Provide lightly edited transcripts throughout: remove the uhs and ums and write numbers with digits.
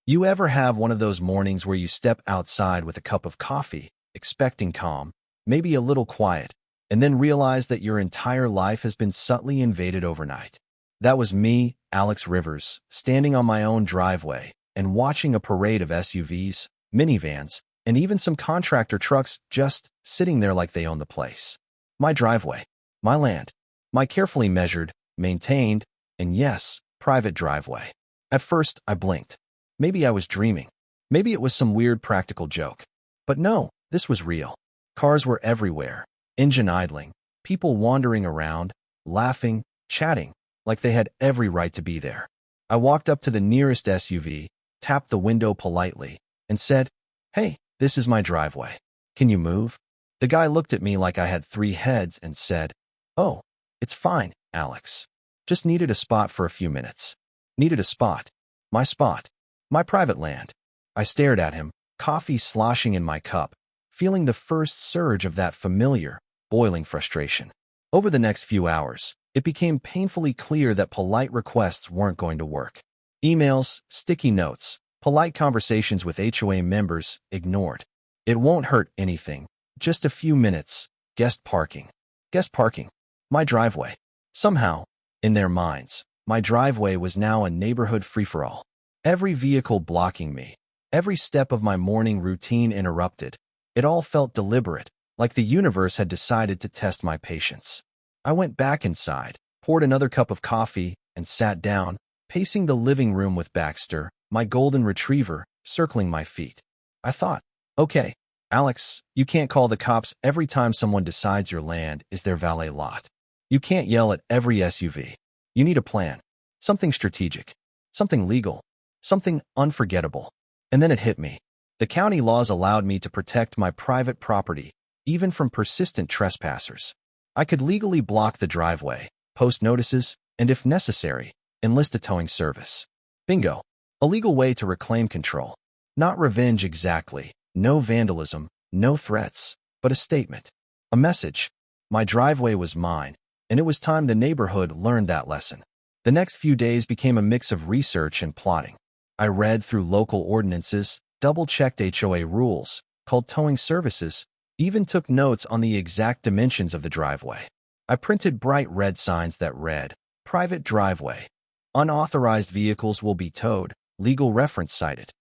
You ever have one of those mornings where you step outside with a cup of coffee, expecting calm, maybe a little quiet, and then realize that your entire life has been subtly invaded overnight? That was me, Alex Rivers, standing on my own driveway and watching a parade of SUVs, minivans, and even some contractor trucks just sitting there like they own the place. My driveway, my land, my carefully measured, maintained, and yes, private driveway. At first, I blinked. Maybe I was dreaming. Maybe it was some weird practical joke. But no, this was real. Cars were everywhere, engine idling, people wandering around, laughing, chatting, like they had every right to be there. I walked up to the nearest SUV, tapped the window politely, and said, "Hey, this is my driveway. Can you move?" The guy looked at me like I had three heads and said, "Oh, it's fine, Alex. Just needed a spot for a few minutes." Needed a spot. My private land. I stared at him, coffee sloshing in my cup, feeling the first surge of that familiar, boiling frustration. Over the next few hours, it became painfully clear that polite requests weren't going to work. Emails, sticky notes, polite conversations with HOA members ignored. It won't hurt anything. Just a few minutes. Guest parking. Guest parking. My driveway. Somehow, in their minds, my driveway was now a neighborhood free-for-all. Every vehicle blocking me. Every step of my morning routine interrupted. It all felt deliberate, like the universe had decided to test my patience. I went back inside, poured another cup of coffee, and sat down, pacing the living room with Baxter, my golden retriever, circling my feet. I thought, okay, Alex, you can't call the cops every time someone decides your land is their valet lot. You can't yell at every SUV. You need a plan. Something strategic. Something legal. Something unforgettable. And then it hit me. The county laws allowed me to protect my private property, even from persistent trespassers. I could legally block the driveway, post notices, and if necessary, enlist a towing service. Bingo. A legal way to reclaim control. Not revenge exactly. No vandalism, no threats, but a statement. A message. My driveway was mine, and it was time the neighborhood learned that lesson. The next few days became a mix of research and plotting. I read through local ordinances, double-checked HOA rules, called towing services, even took notes on the exact dimensions of the driveway. I printed bright red signs that read, "Private driveway. Unauthorized vehicles will be towed. Legal reference cited."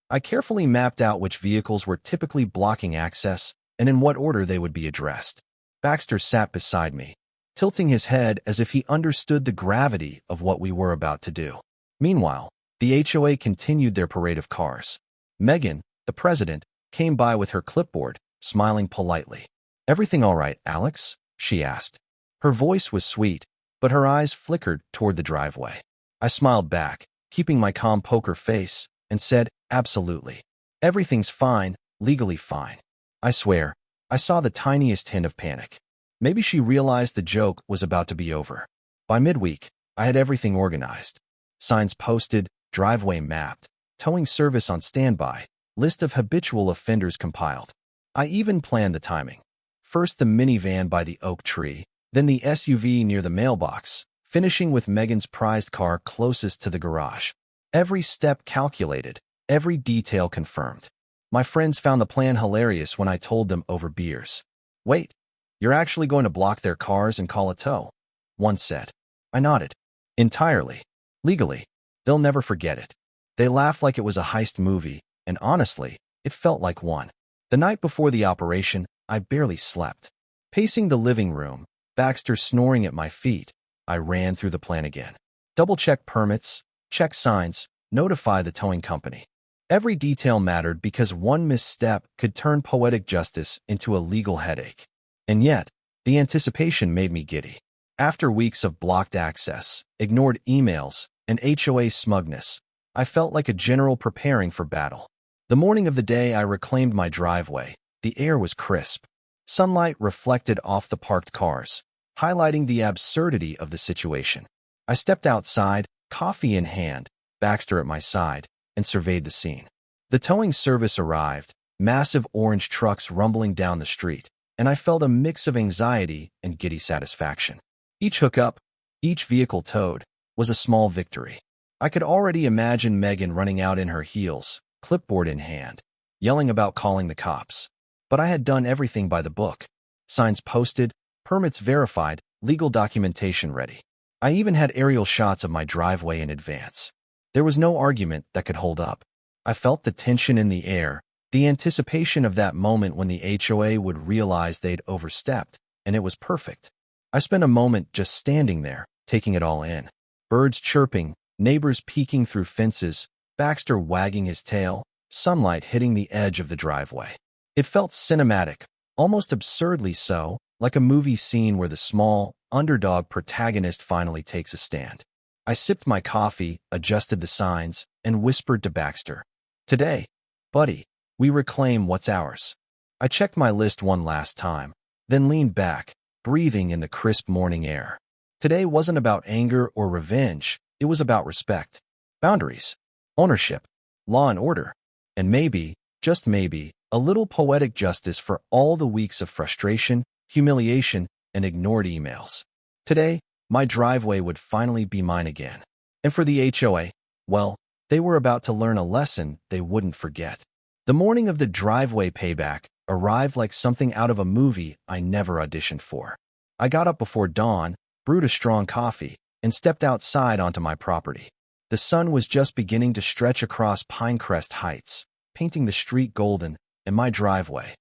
I carefully mapped out which vehicles were typically blocking access and in what order they would be addressed. Baxter sat beside me, tilting his head as if he understood the gravity of what we were about to do. Meanwhile, the HOA continued their parade of cars. Megan, the president, came by with her clipboard, smiling politely. "Everything all right, Alex?" she asked. Her voice was sweet, but her eyes flickered toward the driveway. I smiled back, keeping my calm poker face, and said, "Absolutely. Everything's fine, legally fine." I swear, I saw the tiniest hint of panic. Maybe she realized the joke was about to be over. By midweek, I had everything organized. Signs posted, driveway mapped, towing service on standby, list of habitual offenders compiled. I even planned the timing. First the minivan by the oak tree, then the SUV near the mailbox, finishing with Megan's prized car closest to the garage. Every step calculated, every detail confirmed. My friends found the plan hilarious when I told them over beers. "Wait, you're actually going to block their cars and call a tow?" one said. I nodded. "Entirely. Legally. They'll never forget it." They laughed like it was a heist movie, and honestly, it felt like one. The night before the operation, I barely slept. Pacing the living room, Baxter snoring at my feet, I ran through the plan again. Double-check permits, check signs, notify the towing company. Every detail mattered because one misstep could turn poetic justice into a legal headache. And yet, the anticipation made me giddy. After weeks of blocked access, ignored emails, and HOA smugness, I felt like a general preparing for battle. The morning of the day I reclaimed my driveway, the air was crisp. Sunlight reflected off the parked cars, highlighting the absurdity of the situation. I stepped outside, coffee in hand, Baxter at my side, and surveyed the scene. The towing service arrived, massive orange trucks rumbling down the street, and I felt a mix of anxiety and giddy satisfaction. Each hookup, each vehicle towed, was a small victory. I could already imagine Megan running out in her heels, clipboard in hand, yelling about calling the cops. But I had done everything by the book. Signs posted, permits verified, legal documentation ready. I even had aerial shots of my driveway in advance. There was no argument that could hold up. I felt the tension in the air, the anticipation of that moment when the HOA would realize they'd overstepped, and it was perfect. I spent a moment just standing there, taking it all in. Birds chirping, neighbors peeking through fences, Baxter wagging his tail, sunlight hitting the edge of the driveway. It felt cinematic, almost absurdly so, like a movie scene where the small, underdog protagonist finally takes a stand. I sipped my coffee, adjusted the signs, and whispered to Baxter, "Today, buddy, we reclaim what's ours." I checked my list one last time, then leaned back, breathing in the crisp morning air. Today wasn't about anger or revenge, it was about respect, boundaries, ownership, law and order, and maybe, just maybe, a little poetic justice for all the weeks of frustration, humiliation, and ignored emails. Today, my driveway would finally be mine again. And for the HOA, well, they were about to learn a lesson they wouldn't forget. The morning of the driveway payback arrived like something out of a movie I never auditioned for. I got up before dawn, brewed a strong coffee, and stepped outside onto my property. The sun was just beginning to stretch across Pinecrest Heights, painting the street golden, and my driveway.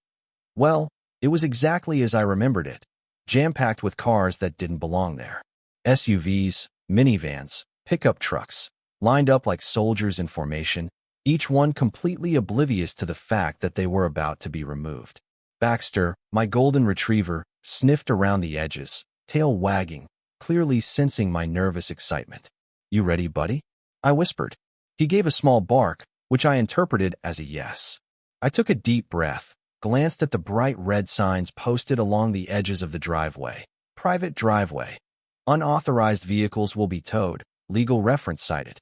Well, it was exactly as I remembered it, jam-packed with cars that didn't belong there. SUVs, minivans, pickup trucks, lined up like soldiers in formation, each one completely oblivious to the fact that they were about to be removed. Baxter, my golden retriever, sniffed around the edges, tail wagging, clearly sensing my nervous excitement. "You ready, buddy?" I whispered. He gave a small bark, which I interpreted as a yes. I took a deep breath, glanced at the bright red signs posted along the edges of the driveway. Private driveway. Unauthorized vehicles will be towed. Legal reference cited.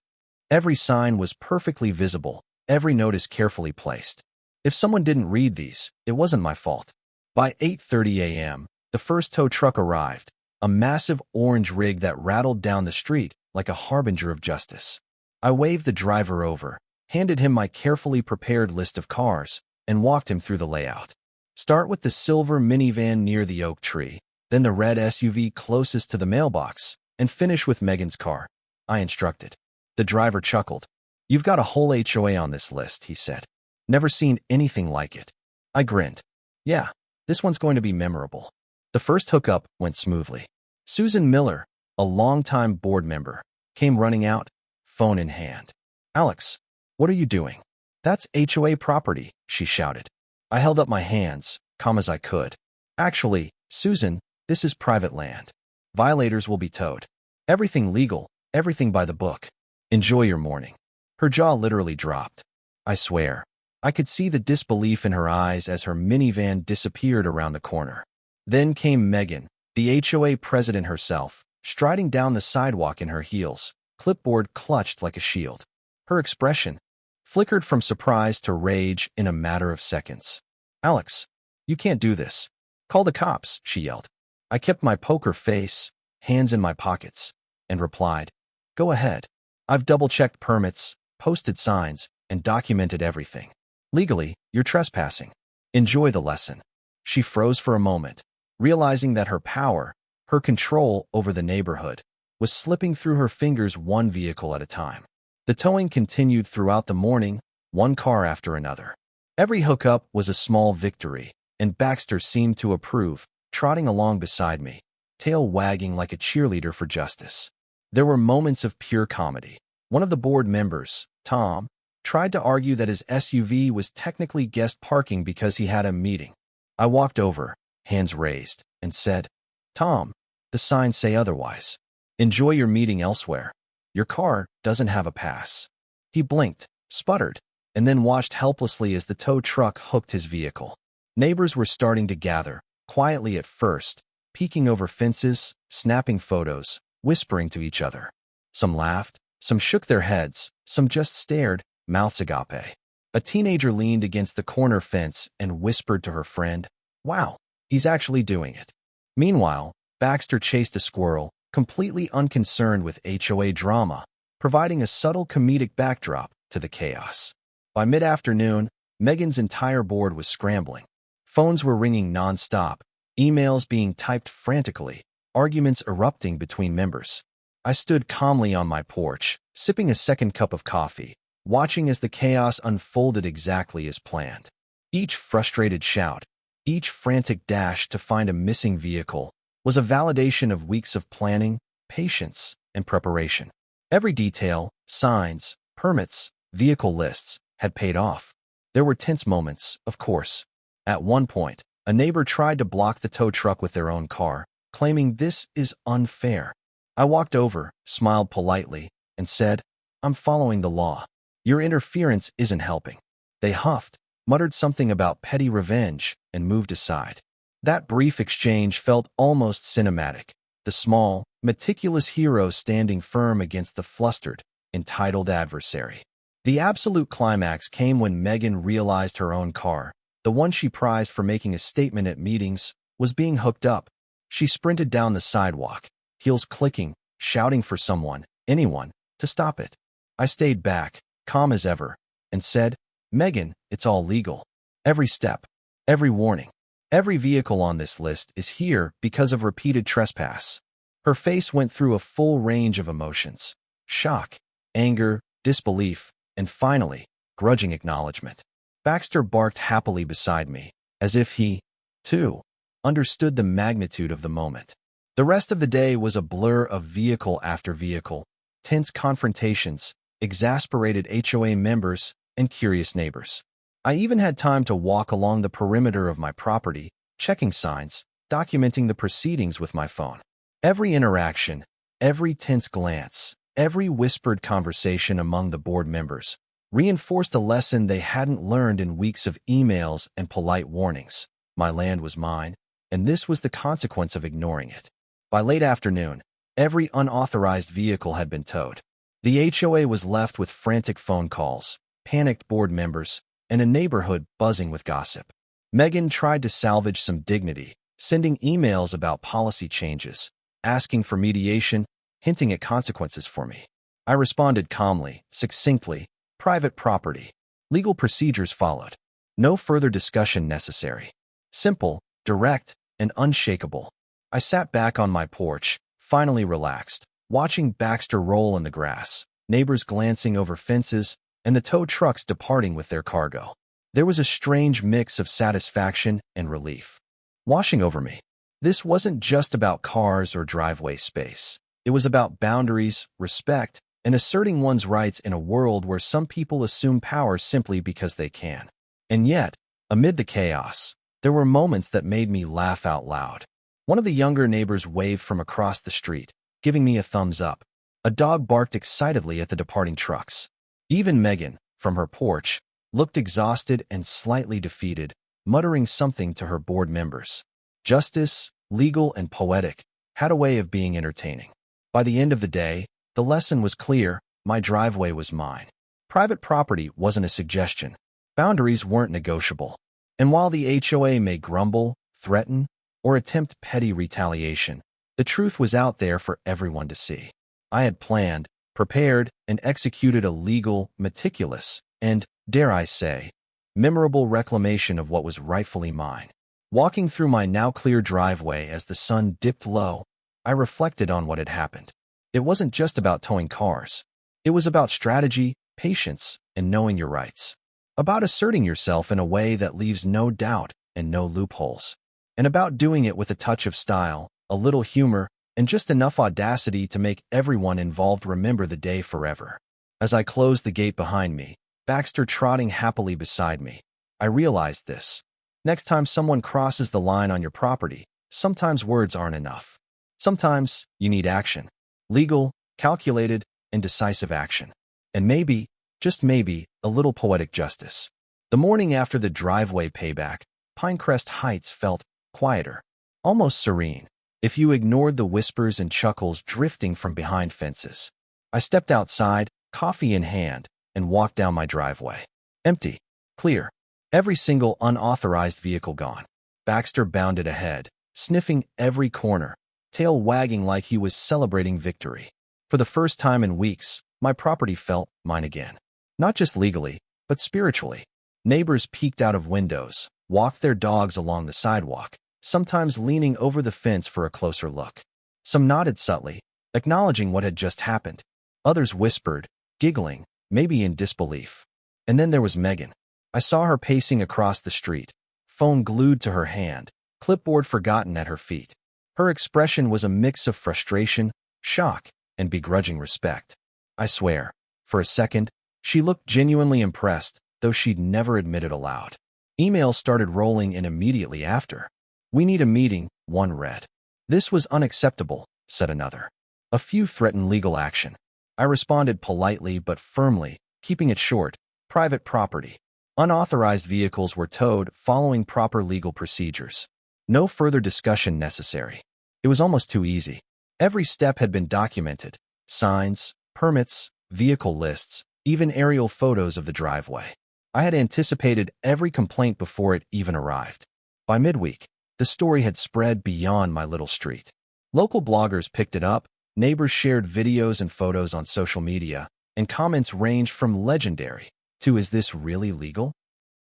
Every sign was perfectly visible, every notice carefully placed. If someone didn't read these, it wasn't my fault. By 8:30 a.m., the first tow truck arrived, a massive orange rig that rattled down the street like a harbinger of justice. I waved the driver over, handed him my carefully prepared list of cars, and walked him through the layout. Start with the silver minivan near the oak tree, then the red SUV closest to the mailbox, and finish with Megan's car, I instructed. The driver chuckled. "You've got a whole HOA on this list," he said. "Never seen anything like it." I grinned. "Yeah, this one's going to be memorable." The first hookup went smoothly. Susan Miller, a longtime board member, came running out, phone in hand. "Alex, what are you doing?" "That's HOA property," she shouted. I held up my hands, calm as I could. "Actually, Susan, this is private land. Violators will be towed. Everything legal, everything by the book. Enjoy your morning." Her jaw literally dropped. I swear, I could see the disbelief in her eyes as her minivan disappeared around the corner. Then came Megan, the HOA president herself, striding down the sidewalk in her heels, clipboard clutched like a shield. Her expression flickered from surprise to rage in a matter of seconds. "Alex, you can't do this. Call the cops," she yelled. I kept my poker face, hands in my pockets, and replied, "Go ahead. I've double-checked permits, posted signs, and documented everything. Legally, you're trespassing. Enjoy the lesson." She froze for a moment, realizing that her power, her control over the neighborhood, was slipping through her fingers one vehicle at a time. The towing continued throughout the morning, one car after another. Every hookup was a small victory, and Baxter seemed to approve, trotting along beside me, tail wagging like a cheerleader for justice. There were moments of pure comedy. One of the board members, Tom, tried to argue that his SUV was technically guest parking because he had a meeting. I walked over, hands raised, and said, "Tom, the signs say otherwise. Enjoy your meeting elsewhere. Your car doesn't have a pass." He blinked, sputtered, and then watched helplessly as the tow truck hooked his vehicle. Neighbors were starting to gather, quietly at first, peeking over fences, snapping photos, whispering to each other. Some laughed, some shook their heads, some just stared, mouths agape. A teenager leaned against the corner fence and whispered to her friend, "Wow, he's actually doing it." Meanwhile, Baxter chased a squirrel, completely unconcerned with HOA drama, providing a subtle comedic backdrop to the chaos. By mid-afternoon, Megan's entire board was scrambling. Phones were ringing non-stop, emails being typed frantically, arguments erupting between members. I stood calmly on my porch, sipping a second cup of coffee, watching as the chaos unfolded exactly as planned. Each frustrated shout, each frantic dash to find a missing vehicle, was a validation of weeks of planning, patience, and preparation. Every detail, signs, permits, vehicle lists, had paid off. There were tense moments, of course. At one point, a neighbor tried to block the tow truck with their own car, claiming this is unfair. I walked over, smiled politely, and said, "I'm following the law. Your interference isn't helping." They huffed, muttered something about petty revenge, and moved aside. That brief exchange felt almost cinematic, the small, meticulous hero standing firm against the flustered, entitled adversary. The absolute climax came when Megan realized her own car, the one she prized for making a statement at meetings, was being hooked up. She sprinted down the sidewalk, heels clicking, shouting for someone, anyone, to stop it. I stayed back, calm as ever, and said, "Megan, it's all legal. Every step, every warning, every vehicle on this list is here because of repeated trespass." Her face went through a full range of emotions: shock, anger, disbelief, and finally, grudging acknowledgement. Baxter barked happily beside me, as if he, too, understood the magnitude of the moment. The rest of the day was a blur of vehicle after vehicle, tense confrontations, exasperated HOA members, and curious neighbors. I even had time to walk along the perimeter of my property, checking signs, documenting the proceedings with my phone. Every interaction, every tense glance, every whispered conversation among the board members reinforced a lesson they hadn't learned in weeks of emails and polite warnings. My land was mine, and this was the consequence of ignoring it. By late afternoon, every unauthorized vehicle had been towed. The HOA was left with frantic phone calls, panicked board members, and a neighborhood buzzing with gossip. Megan tried to salvage some dignity, sending emails about policy changes, asking for mediation, hinting at consequences for me. I responded calmly, succinctly: private property. Legal procedures followed. No further discussion necessary. Simple, direct, and unshakable. I sat back on my porch, finally relaxed, watching Baxter roll in the grass, neighbors glancing over fences, and the tow trucks departing with their cargo. There was a strange mix of satisfaction and relief washing over me. This wasn't just about cars or driveway space. It was about boundaries, respect, and asserting one's rights in a world where some people assume power simply because they can. And yet, amid the chaos, there were moments that made me laugh out loud. One of the younger neighbors waved from across the street, giving me a thumbs up. A dog barked excitedly at the departing trucks. Even Megan, from her porch, looked exhausted and slightly defeated, muttering something to her board members. Justice, legal and poetic, had a way of being entertaining. By the end of the day, the lesson was clear: my driveway was mine. Private property wasn't a suggestion. Boundaries weren't negotiable. And while the HOA may grumble, threaten, or attempt petty retaliation, the truth was out there for everyone to see. I had planned, prepared, and executed a legal, meticulous, and, dare I say, memorable reclamation of what was rightfully mine. Walking through my now clear driveway as the sun dipped low, I reflected on what had happened. It wasn't just about towing cars. It was about strategy, patience, and knowing your rights. About asserting yourself in a way that leaves no doubt and no loopholes. And about doing it with a touch of style, a little humor, and just enough audacity to make everyone involved remember the day forever. As I closed the gate behind me, Baxter trotting happily beside me, I realized this. Next time someone crosses the line on your property, sometimes words aren't enough. Sometimes you need action. Legal, calculated, and decisive action. And maybe, just maybe, a little poetic justice. The morning after the driveway payback, Pinecrest Heights felt quieter, almost serene, if you ignored the whispers and chuckles drifting from behind fences. I stepped outside, coffee in hand, and walked down my driveway. Empty. Clear. Every single unauthorized vehicle gone. Baxter bounded ahead, sniffing every corner, tail wagging like he was celebrating victory. For the first time in weeks, my property felt mine again. Not just legally, but spiritually. Neighbors peeked out of windows, walked their dogs along the sidewalk, sometimes leaning over the fence for a closer look. Some nodded subtly, acknowledging what had just happened. Others whispered, giggling, maybe in disbelief. And then there was Megan. I saw her pacing across the street, phone glued to her hand, clipboard forgotten at her feet. Her expression was a mix of frustration, shock, and begrudging respect. I swear, for a second, she looked genuinely impressed, though she'd never admit it aloud. Emails started rolling in immediately after. "We need a meeting," one read. "This was unacceptable," said another. A few threatened legal action. I responded politely but firmly, keeping it short. Private property. Unauthorized vehicles were towed following proper legal procedures. No further discussion necessary. It was almost too easy. Every step had been documented. Signs, permits, vehicle lists, even aerial photos of the driveway. I had anticipated every complaint before it even arrived. By midweek, the story had spread beyond my little street. Local bloggers picked it up, neighbors shared videos and photos on social media, and comments ranged from legendary to "Is this really legal?"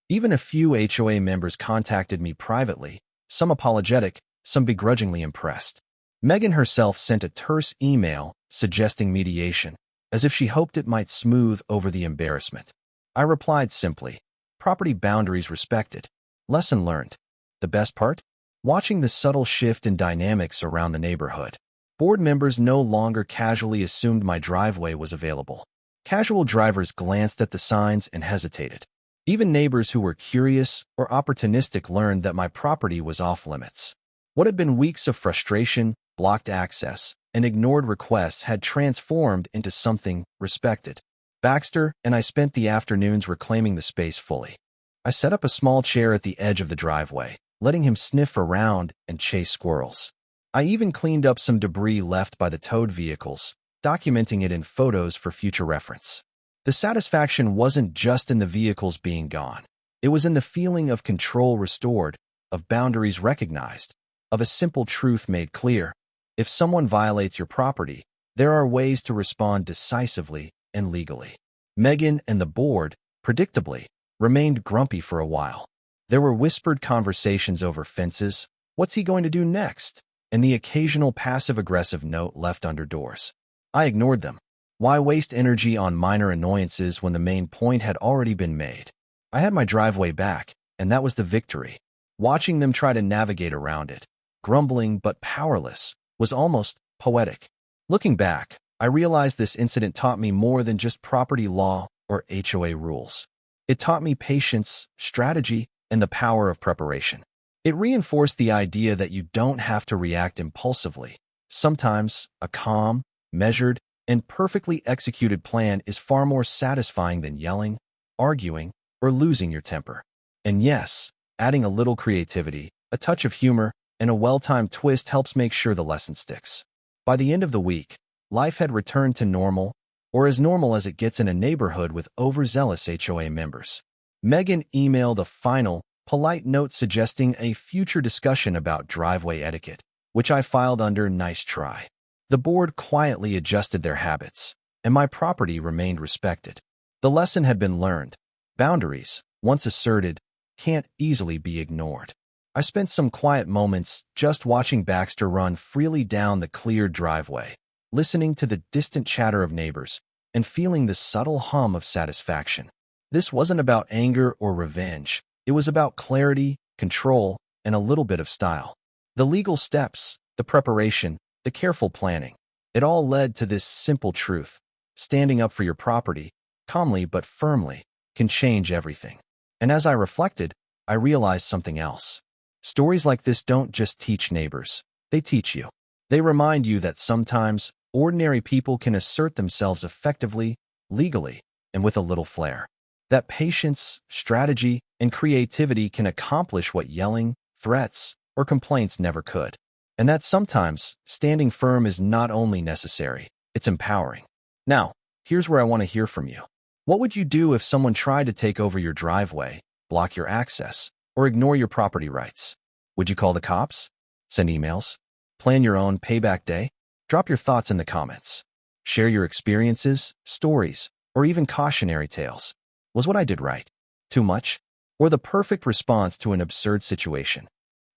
Even a few HOA members contacted me privately, some apologetic, some begrudgingly impressed. Megan herself sent a terse email suggesting mediation, as if she hoped it might smooth over the embarrassment. I replied simply, "Property boundaries respected. Lesson learned." The best part? Watching the subtle shift in dynamics around the neighborhood. Board members no longer casually assumed my driveway was available. Casual drivers glanced at the signs and hesitated. Even neighbors who were curious or opportunistic learned that my property was off-limits. What had been weeks of frustration, blocked access, and ignored requests had transformed into something respected. Baxter and I spent the afternoons reclaiming the space fully. I set up a small chair at the edge of the driveway, letting him sniff around and chase squirrels. I even cleaned up some debris left by the towed vehicles, documenting it in photos for future reference. The satisfaction wasn't just in the vehicles being gone. It was in the feeling of control restored, of boundaries recognized, of a simple truth made clear. If someone violates your property, there are ways to respond decisively and legally. Megan and the board, predictably, remained grumpy for a while. There were whispered conversations over fences, "What's he going to do next?" and the occasional passive-aggressive note left under doors. I ignored them. Why waste energy on minor annoyances when the main point had already been made? I had my driveway back, and that was the victory. Watching them try to navigate around it, grumbling but powerless, was almost poetic. Looking back, I realized this incident taught me more than just property law or HOA rules. It taught me patience, strategy, and the power of preparation. It reinforced the idea that you don't have to react impulsively. Sometimes a calm, measured, and perfectly executed plan is far more satisfying than yelling, arguing, or losing your temper. And yes, adding a little creativity, a touch of humor, and a well-timed twist helps make sure the lesson sticks. By the end of the week, life had returned to normal, or as normal as it gets in a neighborhood with overzealous HOA members. Megan emailed a final, polite note suggesting a future discussion about driveway etiquette, which I filed under "nice try." The board quietly adjusted their habits, and my property remained respected. The lesson had been learned. Boundaries, once asserted, can't easily be ignored. I spent some quiet moments just watching Baxter run freely down the cleared driveway, listening to the distant chatter of neighbors, and feeling the subtle hum of satisfaction. This wasn't about anger or revenge. It was about clarity, control, and a little bit of style. The legal steps, the preparation, the careful planning, it all led to this simple truth. Standing up for your property, calmly but firmly, can change everything. And as I reflected, I realized something else. Stories like this don't just teach neighbors, they teach you. They remind you that sometimes ordinary people can assert themselves effectively, legally, and with a little flair. That patience, strategy, and creativity can accomplish what yelling, threats, or complaints never could. And that sometimes standing firm is not only necessary, it's empowering. Now, here's where I want to hear from you. What would you do if someone tried to take over your driveway, block your access, or ignore your property rights? Would you call the cops? Send emails? Plan your own payback day? Drop your thoughts in the comments. Share your experiences, stories, or even cautionary tales. Was what I did right? Too much? Or the perfect response to an absurd situation?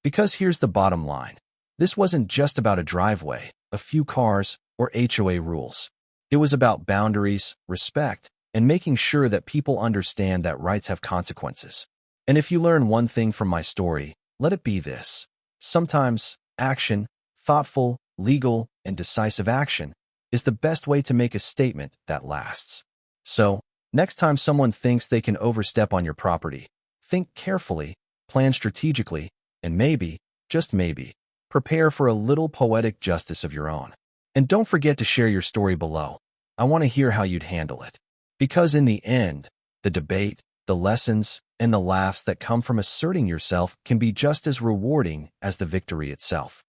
Because here's the bottom line. This wasn't just about a driveway, a few cars, or HOA rules. It was about boundaries, respect, and making sure that people understand that rights have consequences. And if you learn one thing from my story, let it be this. Sometimes, action, thoughtful, legal, and decisive action, is the best way to make a statement that lasts. So, next time someone thinks they can overstep on your property, think carefully, plan strategically, and maybe, just maybe, prepare for a little poetic justice of your own. And don't forget to share your story below. I want to hear how you'd handle it. Because in the end, the debate, the lessons, and the laughs that come from asserting yourself can be just as rewarding as the victory itself.